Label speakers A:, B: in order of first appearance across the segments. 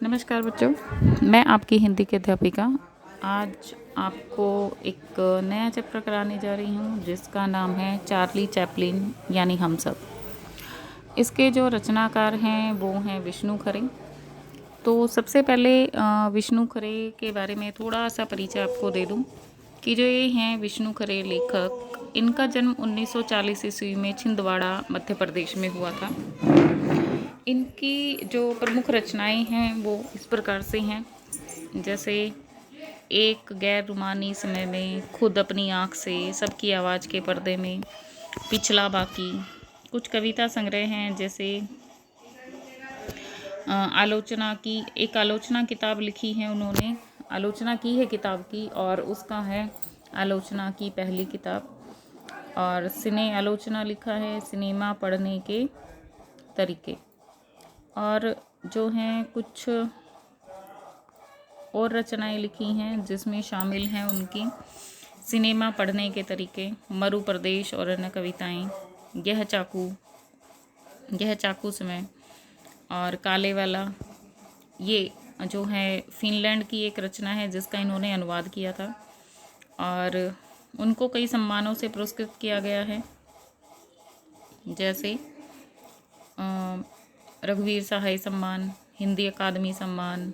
A: नमस्कार बच्चों, मैं आपकी हिंदी की अध्यापिका आज आपको एक नया चैप्टर कराने जा रही हूँ जिसका नाम है चार्ली चैपलिन यानी हम सब। इसके जो रचनाकार हैं वो हैं विष्णु खरे। तो सबसे पहले विष्णु खरे के बारे में थोड़ा सा परिचय आपको दे दूँ कि जो ये हैं विष्णु खरे लेखक, इनका जन्म 1940 ईस्वी में छिंदवाड़ा मध्य प्रदेश में हुआ था। इनकी जो प्रमुख रचनाएं हैं वो इस प्रकार से हैं, जैसे एक गैर रुमानी समय में, खुद अपनी आँख से, सबकी आवाज़ के पर्दे में, पिछला बाकी। कुछ कविता संग्रह हैं जैसे आलोचना किताब लिखी है उन्होंने, आलोचना की है किताब की और उसका है आलोचना की पहली किताब। और सिने आलोचना लिखा है, सिनेमा पढ़ने के तरीके। और जो हैं कुछ और रचनाएं लिखी हैं जिसमें शामिल हैं उनकी सिनेमा पढ़ने के तरीके, मरु प्रदेश और अन्य कविताएं, यह चाकू समय और काले वाला। ये जो है फिनलैंड की एक रचना है जिसका इन्होंने अनुवाद किया था और उनको कई सम्मानों से पुरस्कृत किया गया है, जैसे रघुवीर सहाय सम्मान, हिंदी अकादमी सम्मान,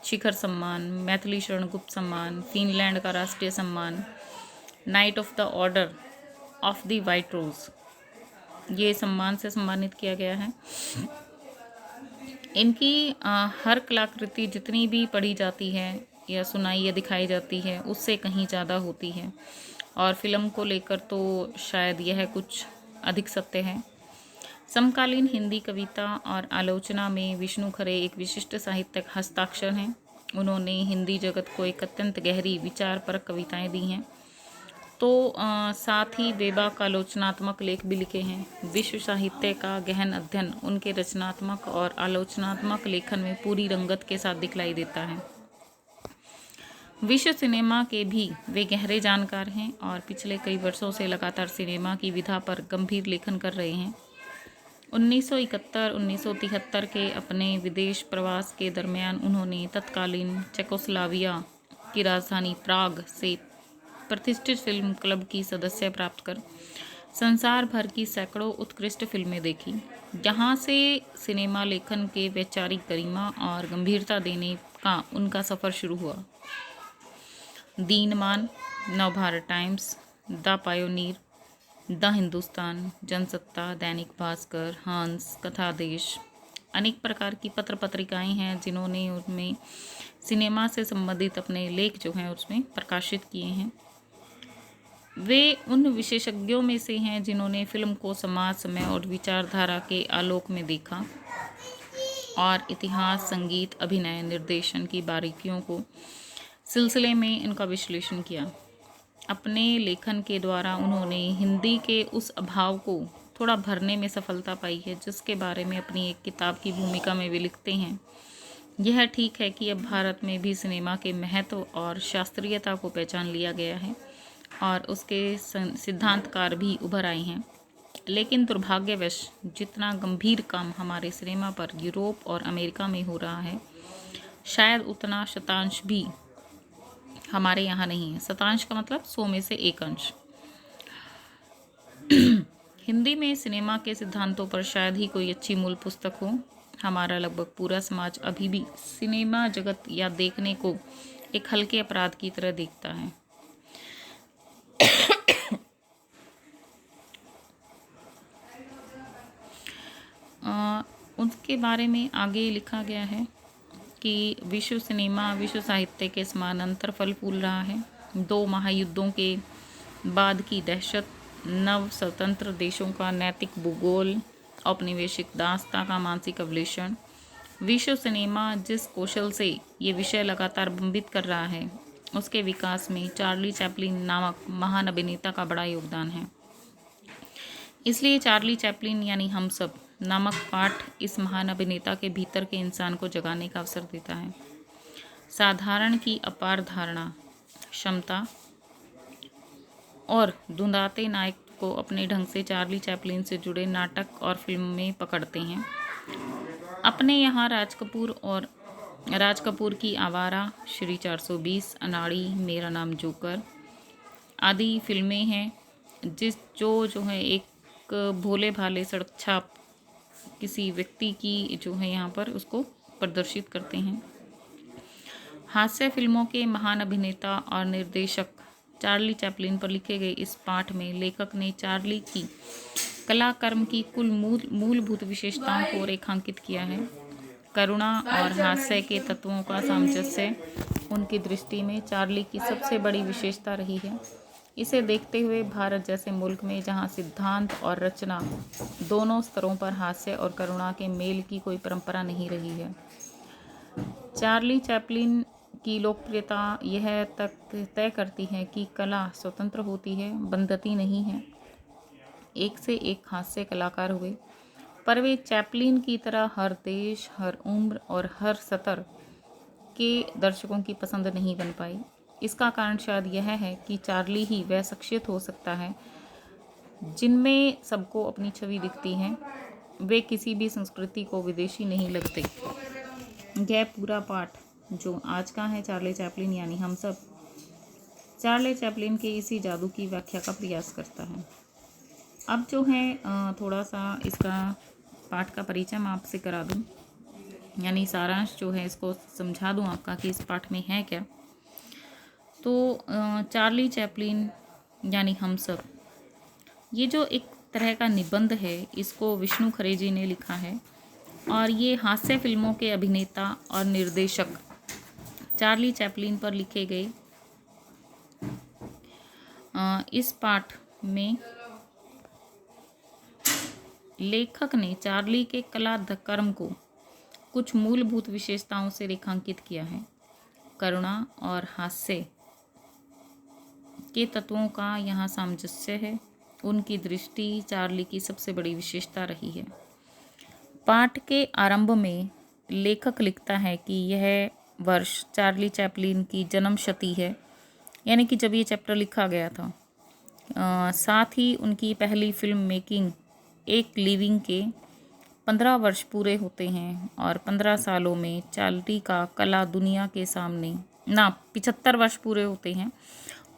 A: शिखर सम्मान, मैथिली शरण गुप्त सम्मान, फिनलैंड का राष्ट्रीय सम्मान, knight of the order of the white rose, ये सम्मान से सम्मानित किया गया है। इनकी हर कलाकृति जितनी भी पढ़ी जाती है या सुनाई या दिखाई जाती है उससे कहीं ज़्यादा होती है, और फिल्म को लेकर तो शायद यह कुछ अधिक सत्य है। समकालीन हिंदी कविता और आलोचना में विष्णु खरे एक विशिष्ट साहित्यिक हस्ताक्षर हैं। उन्होंने हिंदी जगत को एक अत्यंत गहरी विचारपरक कविताएं दी हैं। तो साथ ही बेबाक आलोचनात्मक लेख भी लिखे हैं। विश्व साहित्य का गहन अध्ययन उनके रचनात्मक और आलोचनात्मक लेखन में पूरी रंगत के साथ दिखलाई देता है। विश्व सिनेमा के भी वे गहरे जानकार हैं और पिछले कई वर्षों से लगातार सिनेमा की विधा पर गंभीर लेखन कर रहे हैं। 1971-1973 के अपने विदेश प्रवास के दरमियान उन्होंने तत्कालीन चेकोस्लोवाकिया की राजधानी प्राग से प्रतिष्ठित फिल्म क्लब की सदस्य प्राप्त कर संसार भर की सैकड़ों उत्कृष्ट फिल्में देखी, जहां से सिनेमा लेखन के वैचारिक गरिमा और गंभीरता देने का उनका सफ़र शुरू हुआ। Dinman, Navbharat Times, the Pioneer, the Hindustan, Jansatta, Dainik Bhaskar, हंस, कथादेश, अनेक प्रकार की पत्र पत्रिकाएं हैं जिन्होंने उनमें सिनेमा से संबंधित अपने लेख जो हैं उसमें प्रकाशित किए हैं। वे उन विशेषज्ञों में से हैं जिन्होंने फिल्म को समाज, समय और विचारधारा के आलोक में देखा और इतिहास, संगीत, अभिनय, निर्देशन की बारीकियों को सिलसिले में इनका विश्लेषण किया। अपने लेखन के द्वारा उन्होंने हिंदी के उस अभाव को थोड़ा भरने में सफलता पाई है जिसके बारे में अपनी एक किताब की भूमिका में वे लिखते हैं। यह ठीक है कि अब भारत में भी सिनेमा के महत्व और शास्त्रीयता को पहचान लिया गया है और उसके सिद्धांतकार भी उभर आए हैं, लेकिन दुर्भाग्यवश जितना गंभीर काम हमारे सिनेमा पर यूरोप और अमेरिका में हो रहा है, शायद उतना शतांश भी हमारे यहाँ नहीं है। शतांश का मतलब 100 में से 1 अंश। हिंदी में सिनेमा के सिद्धांतों पर शायद ही कोई अच्छी मूल पुस्तक हो। हमारा लगभग पूरा समाज अभी भी सिनेमा जगत या देखने को एक हल्के अपराध की तरह देखता है। उसके बारे में आगे लिखा गया है कि विश्व सिनेमा विश्व साहित्य के समानांतर फल फूल रहा है। 2 महायुद्धों के बाद की दहशत, नव स्वतंत्र देशों का नैतिक भूगोल, औपनिवेशिक दासता का मानसिक अवलेषण, विश्व सिनेमा जिस कौशल से ये विषय लगातार बंबित कर रहा है उसके विकास में चार्ली चैपलिन नामक महान अभिनेता का बड़ा योगदान है। इसलिए चार्ली चैपलिन यानी हम सब नामक पाठ इस महान अभिनेता के भीतर के इंसान को जगाने का अवसर देता है। साधारण की अपार धारणा, क्षमता और धुंधाते नायक को अपने ढंग से चार्ली चैपलिन से जुड़े नाटक और फिल्म में पकड़ते हैं। अपने यहाँ राज कपूर और राज कपूर की आवारा, श्री 420, अनाड़ी, मेरा नाम जोकर आदि फिल्में हैं जो है एक भोले भाले सड़क छाप किसी व्यक्ति की जो है यहाँ पर उसको प्रदर्शित करते हैं। हास्य फिल्मों के महान अभिनेता और निर्देशक चार्ली चैपलिन पर लिखे गए इस पाठ में लेखक ने चार्ली की कला कर्म की कुल मूलभूत विशेषताओं को रेखांकित किया है। करुणा और हास्य के तत्वों का सामंजस्य उनकी दृष्टि में चार्ली की सबसे बड़ी विशेषता रही है। इसे देखते हुए भारत जैसे मुल्क में जहां सिद्धांत और रचना दोनों स्तरों पर हास्य और करुणा के मेल की कोई परंपरा नहीं रही है, चार्ली चैपलिन की लोकप्रियता यह तक तय करती है कि कला स्वतंत्र होती है, बंधती नहीं है। एक से एक हास्य कलाकार हुए, पर वे चैपलिन की तरह हर देश, हर उम्र और हर सतर के दर्शकों की पसंद नहीं बन पाई। इसका कारण शायद यह है कि चार्ली ही वह शख्सियत हो सकता है जिनमें सबको अपनी छवि दिखती है। वे किसी भी संस्कृति को विदेशी नहीं लगते। यह पूरा पाठ जो आज का है चार्ली चैपलिन यानी हम सब, चार्ली चैपलिन के इसी जादू की व्याख्या का प्रयास करता है। अब जो है थोड़ा सा इसका पाठ का परिचय मैं आपसे करा दूं, यानी सारांश जो है इसको समझा दूं आपका कि इस पाठ में है क्या। तो चार्ली चैपलिन यानी हम सब, ये जो एक तरह का निबंध है इसको विष्णु खरे जी ने लिखा है और ये हास्य फिल्मों के अभिनेता और निर्देशक चार्ली चैपलिन पर लिखे गए इस पाठ में लेखक ने चार्ली के कला कर्म को कुछ मूलभूत विशेषताओं से रेखांकित किया है। करुणा और हास्य के तत्वों का यहाँ सामंजस्य है। उनकी दृष्टि चार्ली की सबसे बड़ी विशेषता रही है। पाठ के आरंभ में लेखक लिखता है कि यह वर्ष चार्ली चैपलिन की जन्म शती है, यानी कि जब ये चैप्टर लिखा गया था। साथ ही उनकी पहली फिल्म मेकिंग एक लिविंग के 15 वर्ष पूरे होते हैं और 15 सालों में चार्ली का कला दुनिया के सामने 75 वर्ष पूरे होते हैं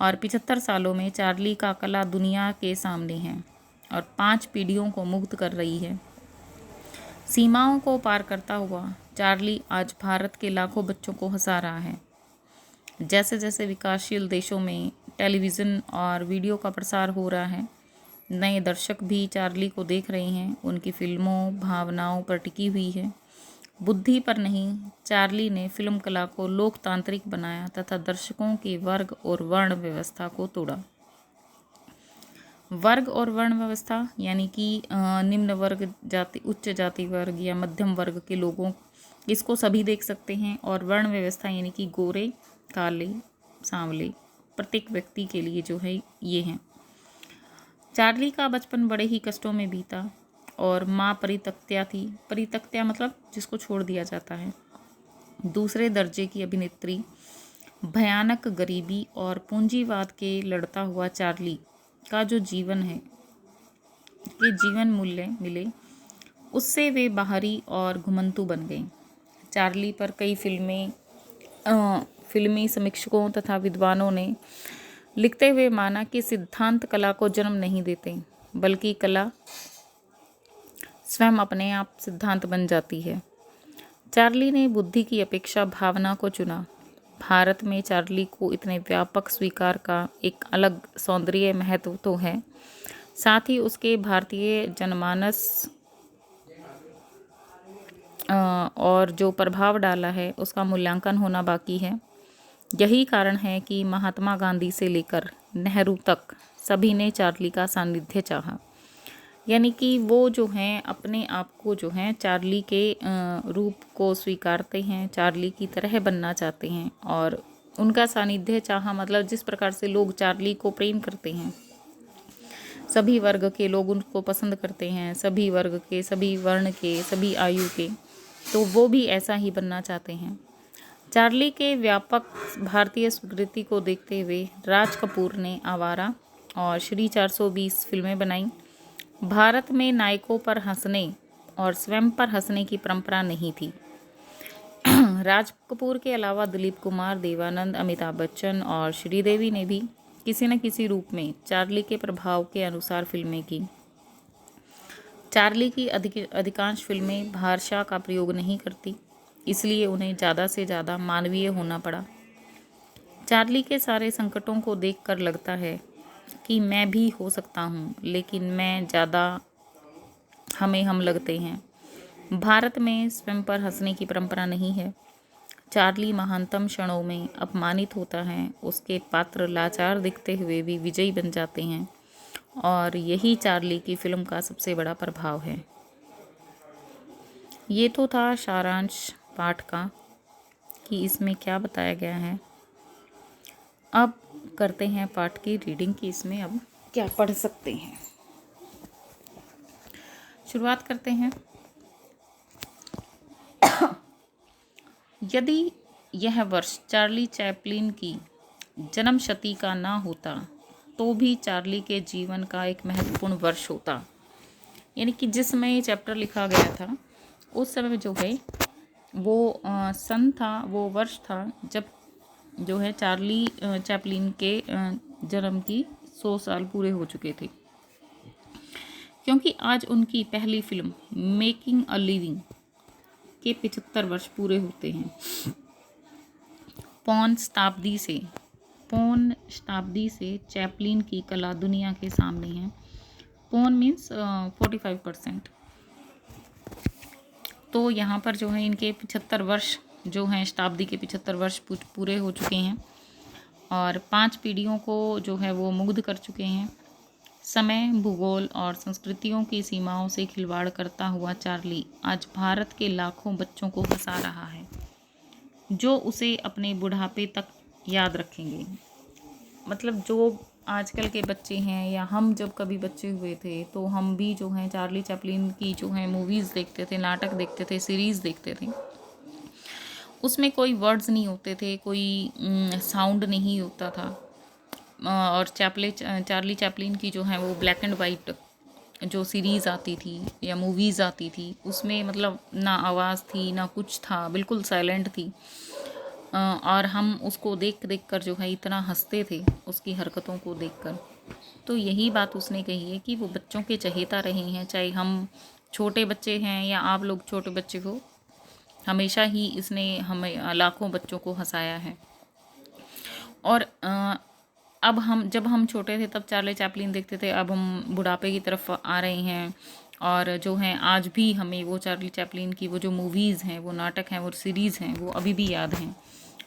A: और 75 सालों में चार्ली का कला दुनिया के सामने है और 5 पीढ़ियों को मुग्ध कर रही है। सीमाओं को पार करता हुआ चार्ली आज भारत के लाखों बच्चों को हंसा रहा है। जैसे जैसे विकासशील देशों में टेलीविज़न और वीडियो का प्रसार हो रहा है, नए दर्शक भी चार्ली को देख रहे हैं। उनकी फिल्मों भावनाओं पर टिकी हुई है, बुद्धि पर नहीं। चार्ली ने फिल्म कला को लोकतांत्रिक बनाया तथा दर्शकों की वर्ग और वर्ण व्यवस्था को तोड़ा। वर्ग और वर्ण व्यवस्था यानी कि निम्न वर्ग जाति, उच्च जाति वर्ग या मध्यम वर्ग के लोगों, इसको सभी देख सकते हैं। और वर्ण व्यवस्था यानी कि गोरे, काले, सांवले, प्रत्येक व्यक्ति के लिए जो है ये हैं। चार्ली का बचपन बड़े ही कष्टों में बीता और माँ परित्यक्ता थी। परित्यक्ता मतलब जिसको छोड़ दिया जाता है। दूसरे दर्जे की अभिनेत्री, भयानक गरीबी और पूंजीवाद के लड़ता हुआ चार्ली का जो जीवन है, के जीवन मूल्य मिले, उससे वे बाहरी और घुमंतु बन गए। चार्ली पर कई फिल्मी समीक्षकों तथा विद्वानों ने लिखते हुए माना कि सिद्धांत कला को जन्म नहीं देते, बल्कि कला स्वयं अपने आप सिद्धांत बन जाती है। चार्ली ने बुद्धि की अपेक्षा भावना को चुना। भारत में चार्ली को इतने व्यापक स्वीकार का एक अलग सौंदर्य महत्व तो है, साथ ही उसके भारतीय जनमानस और जो प्रभाव डाला है उसका मूल्यांकन होना बाकी है। यही कारण है कि महात्मा गांधी से लेकर नेहरू तक सभी ने चार्ली का सानिध्य चाहा, यानी कि वो जो हैं अपने आप को जो हैं चार्ली के रूप को स्वीकारते हैं, चार्ली की तरह बनना चाहते हैं और उनका सानिध्य चाहा। मतलब जिस प्रकार से लोग चार्ली को प्रेम करते हैं, सभी वर्ग के लोग उनको पसंद करते हैं, सभी वर्ग के, सभी वर्ण के, सभी आयु के, तो वो भी ऐसा ही बनना चाहते हैं। चार्ली के व्यापक भारतीय स्वीकृति को देखते हुए राज कपूर ने आवारा और श्री 420 फिल्में बनाई। भारत में नायकों पर हंसने और स्वयं पर हंसने की परंपरा नहीं थी। राज कपूर के अलावा दिलीप कुमार, देवानंद, अमिताभ बच्चन और श्रीदेवी ने भी किसी न किसी रूप में चार्ली के प्रभाव के अनुसार फिल्में की। चार्ली की अधिकांश फिल्में भाषा का प्रयोग नहीं करती, इसलिए उन्हें ज़्यादा से ज़्यादा मानवीय होना पड़ा। चार्ली के सारे संकटों को देखकर लगता है कि मैं भी हो सकता हूँ, लेकिन मैं ज़्यादा हमें हम लगते हैं। भारत में स्वयं पर हंसने की परंपरा नहीं है। चार्ली महानतम क्षणों में अपमानित होता है, उसके पात्र लाचार दिखते हुए भी विजयी बन जाते हैं, और यही चार्ली की फिल्म का सबसे बड़ा प्रभाव है। ये तो था सारांश पाठ का कि इसमें क्या बताया गया है। अब करते हैं पाठ की रीडिंग कि इसमें अब क्या पढ़ सकते हैं। शुरुआत करते हैं। यदि यह वर्ष चार्ली चैपलिन की जन्मशती का ना होता तो भी चार्ली के जीवन का एक महत्वपूर्ण वर्ष होता। यानी कि जिस समय ये चैप्टर लिखा गया था उस समय जो है वो सन था, वो वर्ष था जब जो है चार्ली चैपलिन के जन्म की 100 साल पूरे हो चुके थे, क्योंकि आज उनकी पहली फिल्म मेकिंग अ लिविंग के 75 वर्ष पूरे होते हैं। पौन शताब्दी से चैपलिन की कला दुनिया के सामने है। पौन मीन्स 45%। तो यहाँ पर जो है इनके 75 वर्ष जो हैं, शताब्दी के 75 वर्ष पूरे हो चुके हैं और 5 पीढ़ियों को जो है वो मुग्ध कर चुके हैं। समय, भूगोल और संस्कृतियों की सीमाओं से खिलवाड़ करता हुआ चार्ली आज भारत के लाखों बच्चों को हंसा रहा है, जो उसे अपने बुढ़ापे तक याद रखेंगे। मतलब जो आजकल के बच्चे हैं या हम जब कभी बच्चे हुए थे तो हम भी जो हैं चार्ली चैपलिन की जो है मूवीज़ देखते थे, नाटक देखते थे, सीरीज़ देखते थे। उसमें कोई वर्ड्स नहीं होते थे, कोई साउंड नहीं होता था। और चार्ली चैपलिन की जो है वो ब्लैक एंड वाइट जो सीरीज़ आती थी या मूवीज़ आती थी उसमें मतलब ना आवाज़ थी ना कुछ था, बिल्कुल साइलेंट थी। और हम उसको देख कर जो है इतना हंसते थे उसकी हरकतों को देखकर। तो यही बात उसने कही है कि वो बच्चों के चहेता रहे हैं, चाहे हम छोटे बच्चे हैं या आप लोग छोटे बच्चे हो, हमेशा ही इसने हमें लाखों बच्चों को हंसाया है। और अब जब हम छोटे थे तब चार्ली चैपलिन देखते थे, अब हम बुढ़ापे की तरफ आ रहे हैं और जो हैं आज भी हमें वो चार्ली चैपलिन की वो जो मूवीज़ हैं, वो नाटक हैं, वो सीरीज़ हैं, वो अभी भी याद हैं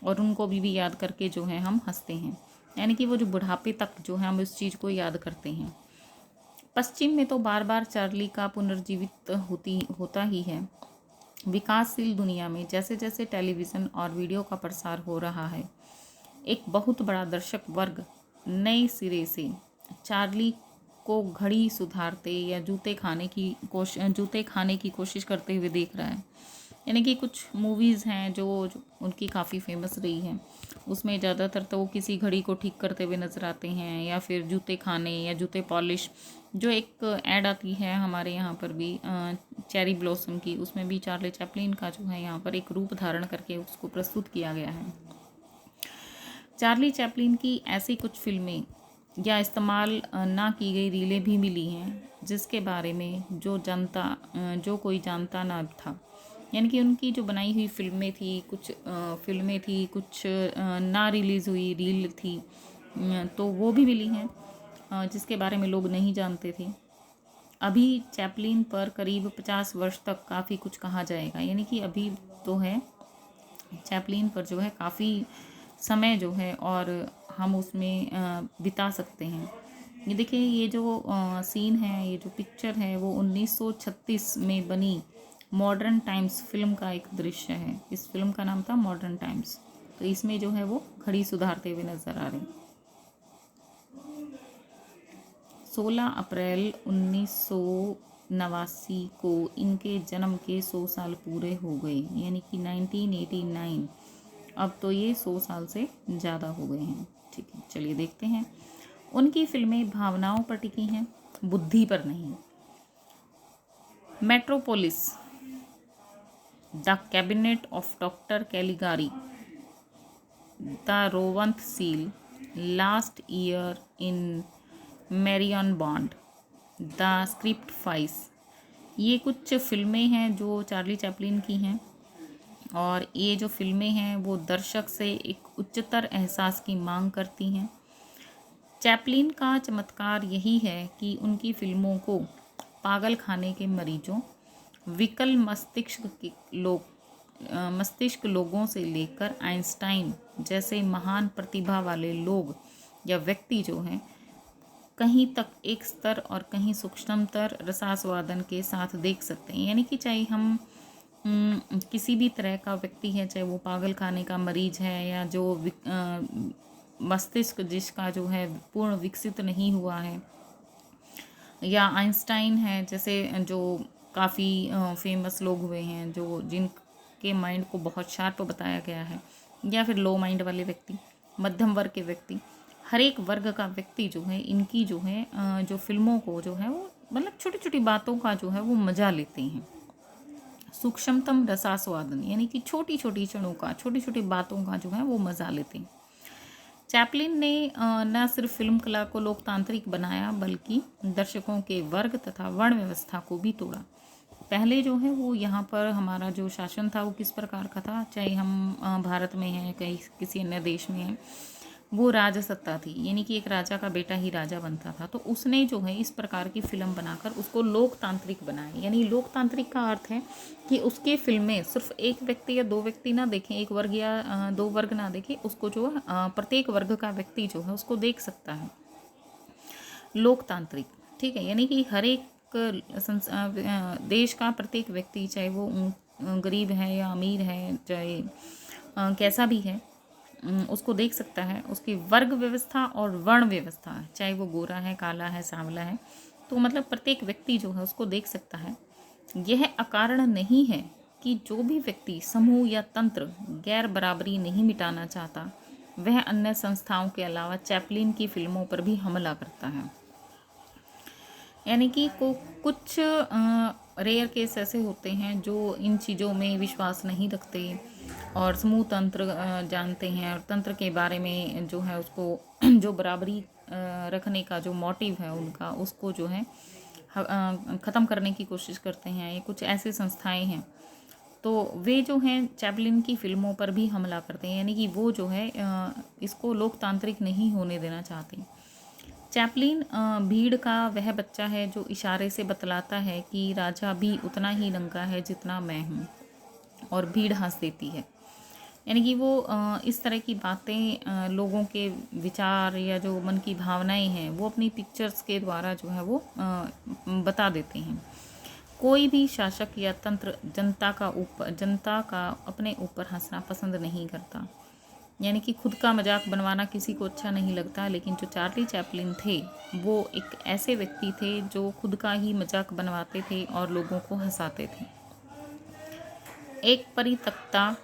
A: और उनको अभी भी याद करके जो है हम हंसते हैं। यानी कि वो जो बुढ़ापे तक जो है हम इस चीज़ को याद करते हैं। पश्चिम में तो बार बार चार्ली का पुनर्जीवित होता ही है। विकासशील दुनिया में जैसे जैसे टेलीविज़न और वीडियो का प्रसार हो रहा है, एक बहुत बड़ा दर्शक वर्ग नए सिरे से चार्ली को घड़ी सुधारते या जूते खाने की कोशिश करते हुए देख रहा है। यानी कि कुछ मूवीज़ हैं जो उनकी काफ़ी फेमस रही हैं, उसमें ज़्यादातर तो वो किसी घड़ी को ठीक करते हुए नज़र आते हैं या फिर जूते खाने या जूते पॉलिश। जो एक ऐड आती है हमारे यहाँ पर भी चेरी ब्लॉसम की, उसमें भी चार्ली चैपलिन का जो है यहाँ पर एक रूप धारण करके उसको प्रस्तुत किया गया है। चार्ली चैपलिन की ऐसी कुछ फिल्में या इस्तेमाल ना की गई रीलें भी मिली हैं जिसके बारे में जो कोई जानता ना था। यानी कि उनकी जो बनाई हुई फिल्में थी, कुछ ना रिलीज़ हुई रील थी, तो वो भी मिली हैं जिसके बारे में लोग नहीं जानते थे। अभी चैपलिन पर करीब 50 वर्ष तक काफ़ी कुछ कहा जाएगा। यानी कि अभी तो है चैपलिन पर जो है काफ़ी समय जो है और हम उसमें बिता सकते हैं। ये देखिए, ये जो सीन है, ये जो पिक्चर है वो 1936 में बनी मॉडर्न टाइम्स फिल्म का एक दृश्य है। इस फिल्म का नाम था मॉडर्न टाइम्स। तो इसमें जो है वो घड़ी सुधारते हुए नज़र आ रहे हैं। 16 अप्रैल 1989 को इनके जन्म के 100 साल पूरे हो गए, यानी कि 1989। अब तो ये 100 साल से ज़्यादा हो गए हैं। ठीक है, चलिए देखते हैं। उनकी फिल्में भावनाओं पर टिकी हैं, बुद्धि पर नहीं। Metropolis the cabinet of doctor Caligari, the रोवंथ seal, last year in Marienbad, the script फाइस। ये कुछ फिल्में हैं जो चार्ली चैपलिन की हैं, और ये जो फिल्में हैं वो दर्शक से एक उच्चतर एहसास की मांग करती हैं। चैपलिन का चमत्कार यही है कि उनकी फिल्मों को पागल खाने के मरीजों, विकल मस्तिष्क लोगों से लेकर आइंस्टाइन जैसे महान प्रतिभा वाले लोग या व्यक्ति जो हैं, कहीं तक एक स्तर और कहीं सूक्ष्मतर रसास्वादन के साथ देख सकते हैं। यानी कि चाहे हम किसी भी तरह का व्यक्ति है, चाहे वो पागल खाने का मरीज है या जो मस्तिष्क जिसका जो है पूर्ण विकसित नहीं हुआ है, या आइंस्टाइन है जैसे जो काफ़ी फेमस लोग हुए हैं जो जिनके माइंड को बहुत शार्प बताया गया है, या फिर लो माइंड वाले व्यक्ति, मध्यम वर्ग के व्यक्ति, हर एक वर्ग का व्यक्ति जो है इनकी जो है जो फिल्मों को जो है वो मतलब छोटी छोटी बातों का जो है वो मज़ा लेते हैं। सूक्ष्मतम रसास्वादन यानी कि छोटी छोटी क्षणों का, छोटी छोटी बातों का जो है वो मज़ा लेते हैं। चैपलिन ने न सिर्फ फिल्म कला को लोकतांत्रिक बनाया बल्कि दर्शकों के वर्ग तथा वर्ण व्यवस्था को भी तोड़ा। पहले जो है वो यहाँ पर हमारा जो शासन था वो किस प्रकार का था, चाहे हम भारत में हैं कहीं किसी अन्य देश में हैं, वो राजसत्ता थी, यानी कि एक राजा का बेटा ही राजा बनता था। तो उसने जो है इस प्रकार की फिल्म बनाकर उसको लोकतांत्रिक बनाया। यानी लोकतांत्रिक का अर्थ है कि उसके फिल्में सिर्फ एक व्यक्ति या दो व्यक्ति ना देखें, एक वर्ग या दो वर्ग ना देखें, उसको जो है प्रत्येक वर्ग का व्यक्ति जो है उसको देख सकता है। लोकतांत्रिक, ठीक है, यानी कि हर एक देश का प्रत्येक व्यक्ति, चाहे वो गरीब है या अमीर है, चाहे कैसा भी है, उसको देख सकता है। उसकी वर्ग व्यवस्था और वर्ण व्यवस्था, चाहे वो गोरा है, काला है, सांवला है, तो मतलब प्रत्येक व्यक्ति जो है उसको देख सकता है। यह अकारण नहीं है कि जो भी व्यक्ति समूह या तंत्र गैर बराबरी नहीं मिटाना चाहता वह अन्य संस्थाओं के अलावा चैपलिन की फिल्मों पर भी हमला करता है। यानी कि कुछ रेयर केस ऐसे होते हैं जो इन चीज़ों में विश्वास नहीं रखते और समूह तंत्र जानते हैं, और तंत्र के बारे में जो है उसको जो बराबरी रखने का जो मोटिव है उनका, उसको जो है ख़त्म करने की कोशिश करते हैं। ये कुछ ऐसी संस्थाएं हैं, तो वे जो हैं चैपलिन की फिल्मों पर भी हमला करते हैं, यानी कि वो जो है इसको लोकतांत्रिक नहीं होने देना चाहते। चैपलिन भीड़ का वह बच्चा है जो इशारे से बतलाता है कि राजा भी उतना ही नंगा है जितना मैं हूँ, और भीड़ हंस देती है। यानी कि वो इस तरह की बातें लोगों के विचार या जो मन की भावनाएं हैं वो अपनी पिक्चर्स के द्वारा जो है वो बता देते हैं। कोई भी शासक या तंत्र जनता का अपने ऊपर हंसना पसंद नहीं करता, यानी कि खुद का मजाक बनवाना किसी को अच्छा नहीं लगता। लेकिन जो चार्ली चैपलिन थे वो एक ऐसे व्यक्ति थे जो खुद का ही मजाक बनवाते थे और लोगों को हंसाते थे। एक परित्यक्ता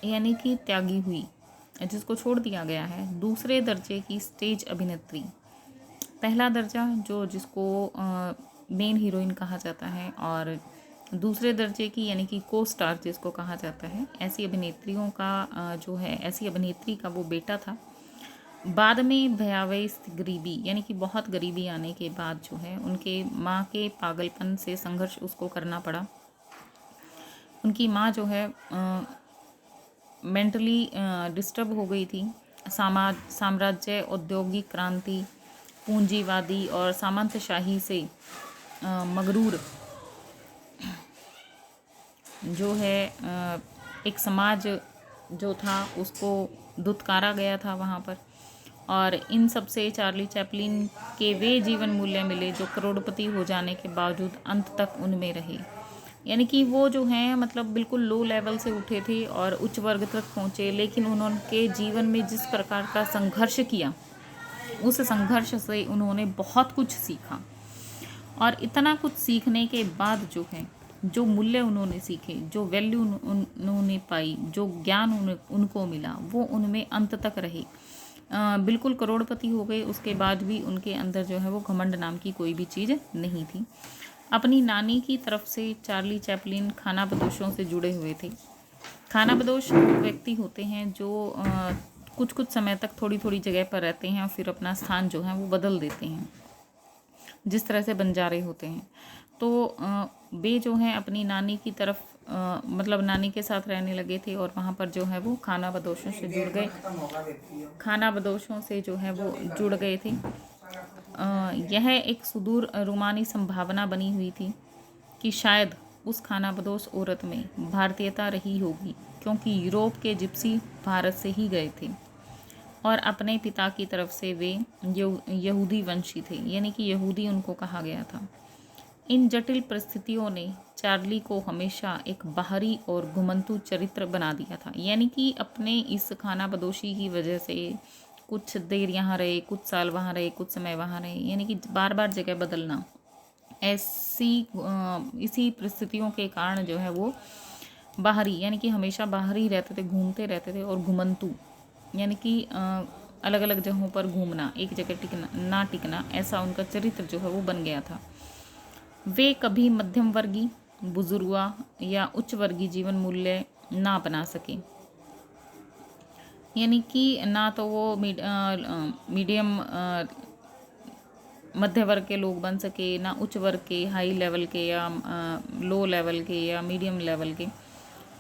A: यानी कि त्यागी हुई, जिसको छोड़ दिया गया है, दूसरे दर्जे की स्टेज अभिनेत्री। पहला दर्जा जिसको मेन हीरोइन कहा जाता है, और दूसरे दर्जे की यानी कि को स्टार जिसको कहा जाता है, ऐसी अभिनेत्रियों का जो है ऐसी अभिनेत्री का वो बेटा था। बाद में भयावह गरीबी यानी कि बहुत गरीबी आने के बाद जो है उनके माँ के पागलपन से संघर्ष उसको करना पड़ा। उनकी माँ जो है मेंटली डिस्टर्ब हो गई थी। साम्राज्य, औद्योगिक क्रांति, पूंजीवादी और सामंतशाही से मगरूर जो है एक समाज जो था उसको धुतकारा गया था वहाँ पर, और इन सब से चार्ली चैपलिन के वे जीवन मूल्य मिले जो करोड़पति हो जाने के बावजूद अंत तक उनमें रहे। यानी कि वो जो हैं मतलब बिल्कुल लो लेवल से उठे थे और उच्च वर्ग तक पहुँचे, लेकिन उन्होंने जीवन में जिस प्रकार का संघर्ष किया उस संघर्ष से उन्होंने बहुत कुछ सीखा, और इतना कुछ सीखने के बाद जो है जो मूल्य उन्होंने सीखे, जो वैल्यू उन्होंने पाई, जो ज्ञान उनको मिला, वो उनमें अंत तक रहे। बिल्कुल करोड़पति हो गए, उसके बाद भी उनके अंदर जो है वो घमंड नाम की कोई भी चीज़ नहीं थी। अपनी नानी की तरफ से चार्ली चैपलिन खानाबदोशों से जुड़े हुए थे। खानाबदोश वो व्यक्ति होते हैं जो कुछ कुछ समय तक थोड़ी थोड़ी जगह पर रहते हैं और फिर अपना स्थान जो है वो बदल देते हैं, जिस तरह से बंजारे होते हैं। तो वे जो है अपनी नानी की तरफ मतलब नानी के साथ रहने लगे थे और वहाँ पर जो है वो खानाबदोशों से जुड़ गए, खानाबदोशों से जो है वो जुड़ गए थे। यह एक सुदूर रूमानी संभावना बनी हुई थी कि शायद उस खानाबदोश औरत में भारतीयता रही होगी, क्योंकि यूरोप के जिप्सी भारत से ही गए थे और अपने पिता की तरफ से वे यहूदी वंशी थे, यानी कि यहूदी उनको कहा गया था। इन जटिल परिस्थितियों ने चार्ली को हमेशा एक बाहरी और घुमंतू चरित्र बना दिया था, यानी कि अपने इस खानाबदोशी की वजह से कुछ देर यहाँ रहे, कुछ साल वहाँ रहे, कुछ समय वहाँ रहे, यानी कि बार बार जगह बदलना, इसी परिस्थितियों के कारण जो है वो बाहरी, यानी कि हमेशा बाहर ही रहते थे, घूमते रहते थे। और घुमंतू यानी कि अलग अलग जगहों पर घूमना, एक जगह टिकना ना टिकना, ऐसा उनका चरित्र जो है वो बन गया था। वे कभी मध्यम वर्गीय, बुजुर्गा या उच्च वर्गीय जीवन मूल्य ना अपना सके, यानी कि ना तो वो मीडियम मध्य वर्ग के लोग बन सके, ना उच्च वर्ग के हाई लेवल के या लो लेवल के या मीडियम लेवल के।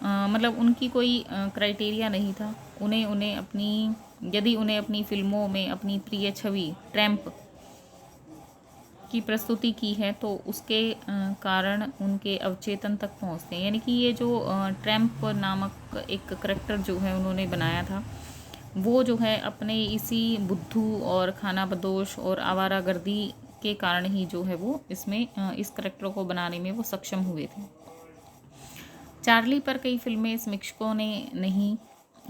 A: मतलब उनकी कोई क्राइटेरिया नहीं था। उन्हें अपनी, यदि उन्हें अपनी फिल्मों में अपनी प्रिय छवि ट्रैम्प की प्रस्तुति की है तो उसके कारण उनके अवचेतन तक पहुंचते हैं, यानी कि ये जो ट्रैम्प नामक एक करेक्टर जो है उन्होंने बनाया था, वो जो है अपने इसी बुद्धू और खानाबदोश और आवारागर्दी के कारण ही जो है वो इसमें इस करेक्टर को बनाने में वो सक्षम हुए थे। चार्ली पर कई फिल्में समीक्षकों ने नहीं,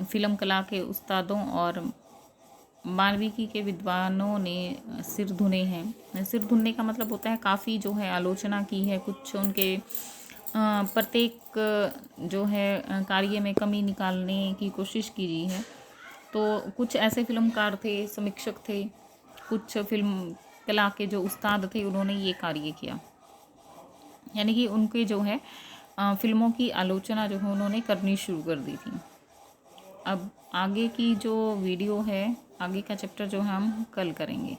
A: फिल्म कला के उस्तादों और मानविकी के विद्वानों ने सिर धुने हैं। सिर धुनने का मतलब होता है काफ़ी जो है आलोचना की है, कुछ उनके प्रत्येक जो है कार्य में कमी निकालने की कोशिश की गई है। तो कुछ ऐसे फिल्मकार थे, समीक्षक थे, कुछ फिल्म कला के जो उस्ताद थे, उन्होंने ये कार्य किया, यानी कि उनके जो है फिल्मों की आलोचना जो है उन्होंने करनी शुरू कर दी थी। अब आगे की जो वीडियो है, आगे का चैप्टर जो है हम कल करेंगे।